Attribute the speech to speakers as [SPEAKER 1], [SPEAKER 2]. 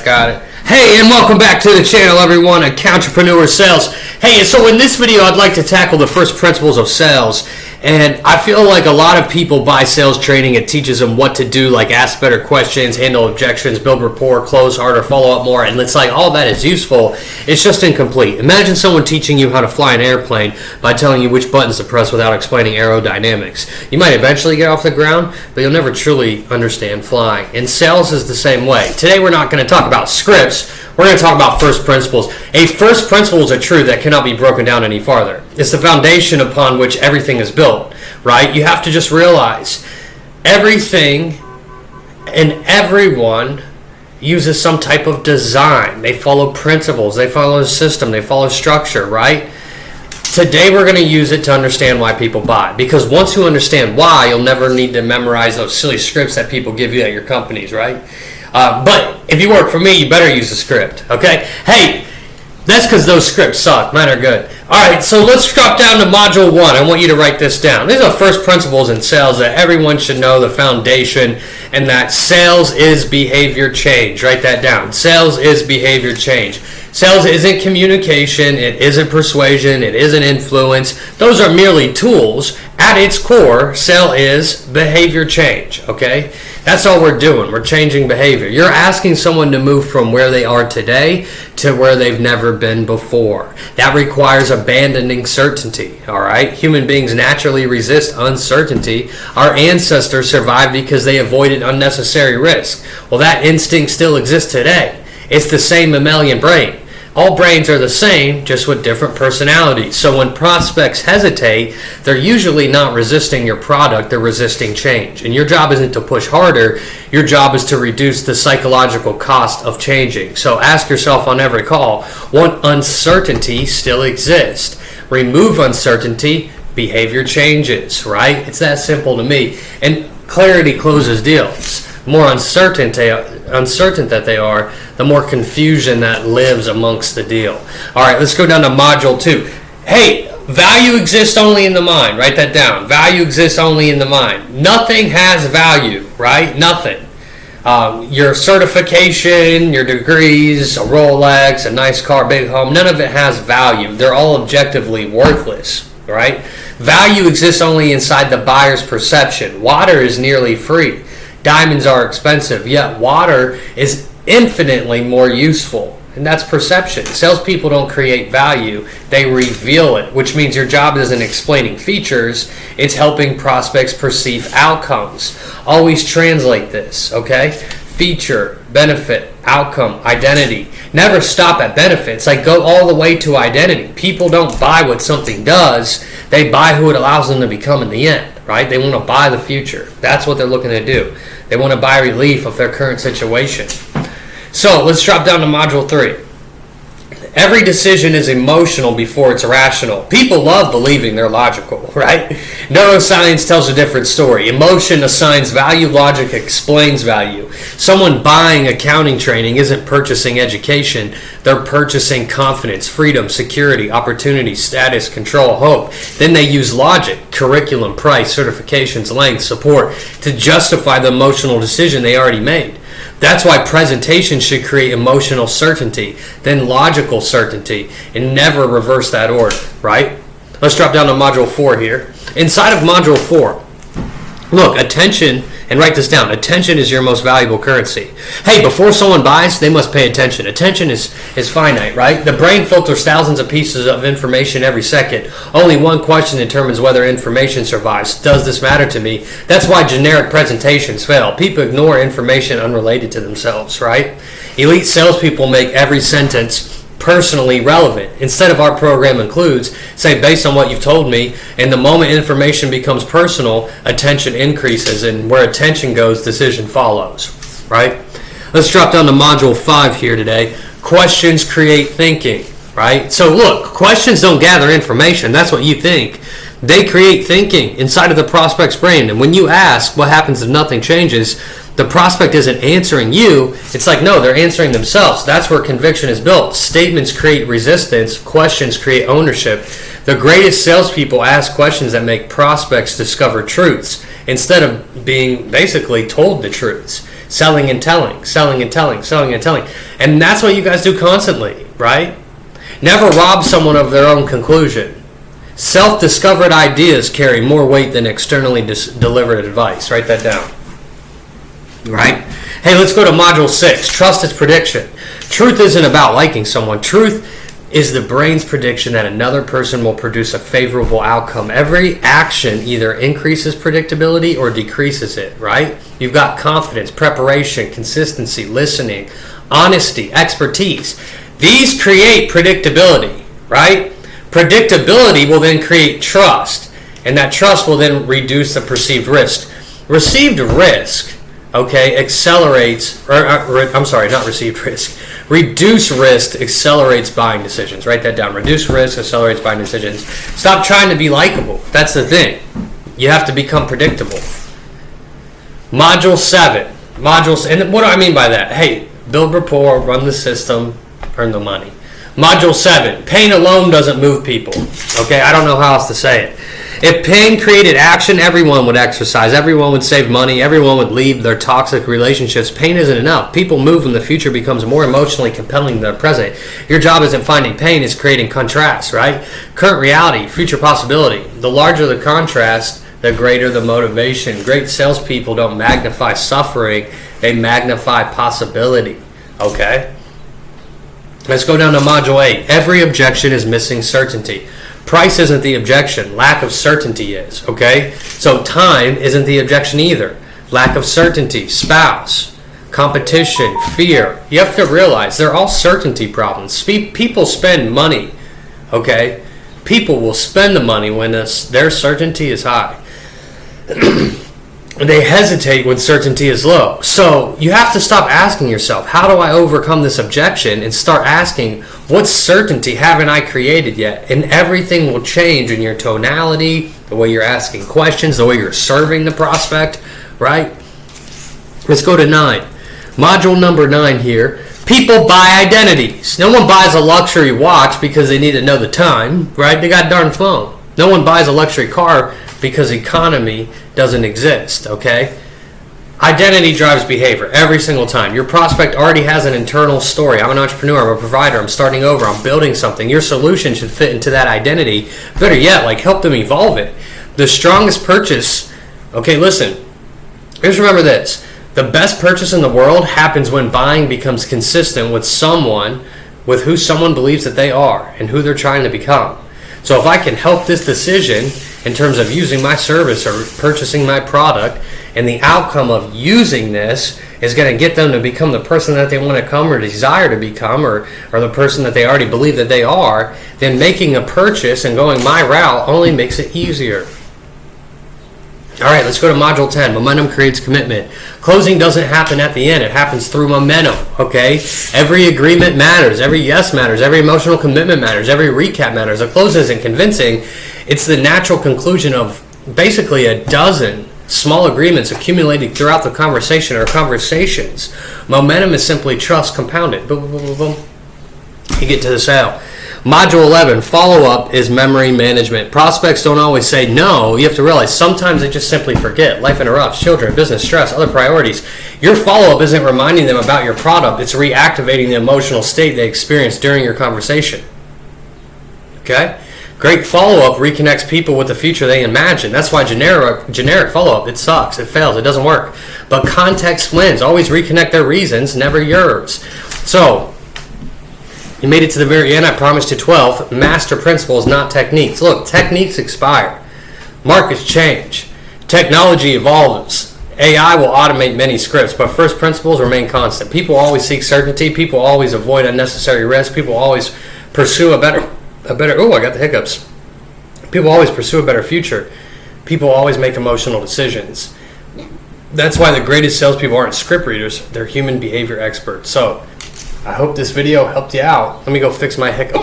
[SPEAKER 1] got it. Hey, and welcome back to the channel, everyone, at Entrepreneur Sales. Hey, so in this video, I'd like to tackle the first principles of sales. And I feel like a lot of people buy sales training. It teaches them what to do, like ask better questions, handle objections, build rapport, close harder, follow up more. And it's like all that is useful. It's just incomplete. Imagine someone teaching you how to fly an airplane by telling you which buttons to press without explaining aerodynamics. You might eventually get off the ground, but you'll never truly understand flying. And sales is the same way. Today, we're not going to talk about scripts. We're going to talk about first principles. A first principle is a truth that cannot be broken down any farther. It's the foundation upon which everything is built, right? You have to just realize everything and everyone uses some type of design. They follow principles. They follow a system. They follow structure, right? Today, we're going to use it to understand why people buy. Because once you understand why, you'll never need to memorize those silly scripts that people give you at your companies, right? But if you work for me, you better use a script, okay? Hey, that's because those scripts suck. Mine are good. All right, so let's drop down to Module 1. I want you to write this down. These are first principles in sales that everyone should know, the foundation, and that sales is behavior change. Write that down. Sales is behavior change. Sales isn't communication. It isn't persuasion. It isn't influence. Those are merely tools. At its core, sale is behavior change, okay? That's all we're doing. We're changing behavior. You're asking someone to move from where they are today to where they've never been before. That requires abandoning certainty, all right? Human beings naturally resist uncertainty. Our ancestors survived because they avoided unnecessary risk. Well, that instinct still exists today. It's the same mammalian brain. All brains are the same, just with different personalities. So when prospects hesitate, they're usually not resisting your product, they're resisting change. And your job isn't to push harder, your job is to reduce the psychological cost of changing. So ask yourself on every call, what uncertainty still exists? Remove uncertainty, behavior changes, right? It's that simple to me. And clarity closes deals. The more uncertain that they are, the more confusion that lives amongst the deal. All right, let's go down to Module 2. Hey, value exists only in the mind. Write that down. Value exists only in the mind. Nothing has value, right? Nothing. Your certification, your degrees, a Rolex, a nice car, big home, none of it has value. They're all objectively worthless, right? Value exists only inside the buyer's perception. Water is nearly free. Diamonds are expensive, yet water is infinitely more useful, and that's perception. Salespeople don't create value, they reveal it, which means your job isn't explaining features, it's helping prospects perceive outcomes. Always translate this, okay? Feature, benefit, outcome, identity. Never stop at benefits, like go all the way to identity. People don't buy what something does, they buy who it allows them to become in the end, right? They want to buy the future. That's what they're looking to do. They want to buy relief of their current situation. So let's drop down to Module 3. Every decision is emotional before it's rational. People love believing they're logical, right? Neuroscience tells a different story. Emotion assigns value, logic explains value. Someone buying accounting training isn't purchasing education. They're purchasing confidence, freedom, security, opportunity, status, control, hope. Then they use logic, curriculum, price, certifications, length, support to justify the emotional decision they already made. That's why presentation should create emotional certainty, then logical certainty, and never reverse that order, right? Let's drop down to Module 4 here. Inside of Module 4, look, attention, and write this down. Attention is your most valuable currency. Hey, before someone buys, they must pay attention. Attention is finite, right? The brain filters thousands of pieces of information every second. Only one question determines whether information survives. Does this matter to me? That's why generic presentations fail. People ignore information unrelated to themselves, right? Elite salespeople make every sentence personally relevant. Instead of our program includes, say based on what you've told me, and the moment information becomes personal, attention increases, and where attention goes, decision follows, right? Let's drop down to Module 5 here today. Questions create thinking, right? So look, questions don't gather information. That's what you think. They create thinking inside of the prospect's brain. And when you ask what happens if nothing changes, the prospect isn't answering you. It's like, no, they're answering themselves. That's where conviction is built. Statements create resistance. Questions create ownership. The greatest salespeople ask questions that make prospects discover truths instead of being basically told the truths. Selling and telling, selling and telling, selling and telling. And that's what you guys do constantly, right? Never rob someone of their own conclusion. Self-discovered ideas carry more weight than externally delivered advice. Write that down. Right? Hey, let's go to Module 6. Trust is prediction. Truth isn't about liking someone. Truth is the brain's prediction that another person will produce a favorable outcome. Every action either increases predictability or decreases it, right? You've got confidence, preparation, consistency, listening, honesty, expertise. These create predictability, right? Predictability will then create trust, and that trust will then reduce the perceived risk. Received risk, okay, accelerates, not received risk. Reduce risk accelerates buying decisions. Write that down. Reduce risk accelerates buying decisions. Stop trying to be likable. That's the thing. You have to become predictable. Module 7. And what do I mean by that? Hey, build rapport, run the system, earn the money. Module 7. Pain alone doesn't move people. Okay, I don't know how else to say it. If pain created action, everyone would exercise, everyone would save money, everyone would leave their toxic relationships. Pain isn't enough. People move when the future becomes more emotionally compelling than the present. Your job isn't finding pain, it's creating contrast, right? Current reality, future possibility. The larger the contrast, the greater the motivation. Great salespeople don't magnify suffering, they magnify possibility, okay? Let's go down to Module 8. Every objection is missing certainty. Price isn't the objection. Lack of certainty is, okay? So time isn't the objection either. Lack of certainty. Spouse. Competition. Fear. You have to realize they're all certainty problems. People spend money, okay? People will spend the money when their certainty is high. They hesitate when certainty is low. So you have to stop asking yourself, how do I overcome this objection? And start asking, what certainty haven't I created yet? And everything will change in your tonality, the way you're asking questions, the way you're serving the prospect, right? Let's go to 9. Module number 9 here. People buy identities. No one buys a luxury watch because they need to know the time, right? They got a darn phone. No one buys a luxury car because economy doesn't exist, okay? Identity drives behavior every single time. Your prospect already has an internal story. I'm an entrepreneur, I'm a provider, I'm starting over, I'm building something. Your solution should fit into that identity. Better yet, help them evolve it. The strongest purchase, okay, listen, just remember this. The best purchase in the world happens when buying becomes consistent with who someone believes that they are and who they're trying to become. So if I can help this decision in terms of using my service or purchasing my product, and the outcome of using this is going to get them to become the person that they want to come or desire to become, or the person that they already believe that they are, then making a purchase and going my route only makes it easier. All right, let's go to Module 10. Momentum creates commitment. Closing doesn't happen at the end. It happens through momentum, okay? Every agreement matters. Every yes matters. Every emotional commitment matters. Every recap matters. A close isn't convincing. It's the natural conclusion of basically a dozen small agreements accumulated throughout the conversation or conversations. Momentum is simply trust compounded. Boom, boom, boom, boom. You get to the sale. Module 11, follow-up is memory management. Prospects don't always say no. You have to realize sometimes they just simply forget. Life interrupts, children, business, stress, other priorities. Your follow-up isn't reminding them about your product. It's reactivating the emotional state they experienced during your conversation. Okay? Great follow-up reconnects people with the future they imagine. That's why generic follow-up, it sucks, it fails, it doesn't work. But context wins. Always reconnect their reasons, never yours. So, you made it to the very end. I promised you 12. Master principles, not techniques. Look, techniques expire. Markets change. Technology evolves. AI will automate many scripts, but first principles remain constant. People always seek certainty. People always avoid unnecessary risk. People always pursue a better. Oh, I got the hiccups. People always pursue a better future. People always make emotional decisions. That's why the greatest salespeople aren't script readers. They're human behavior experts. So, I hope this video helped you out. Let me go fix my hiccup.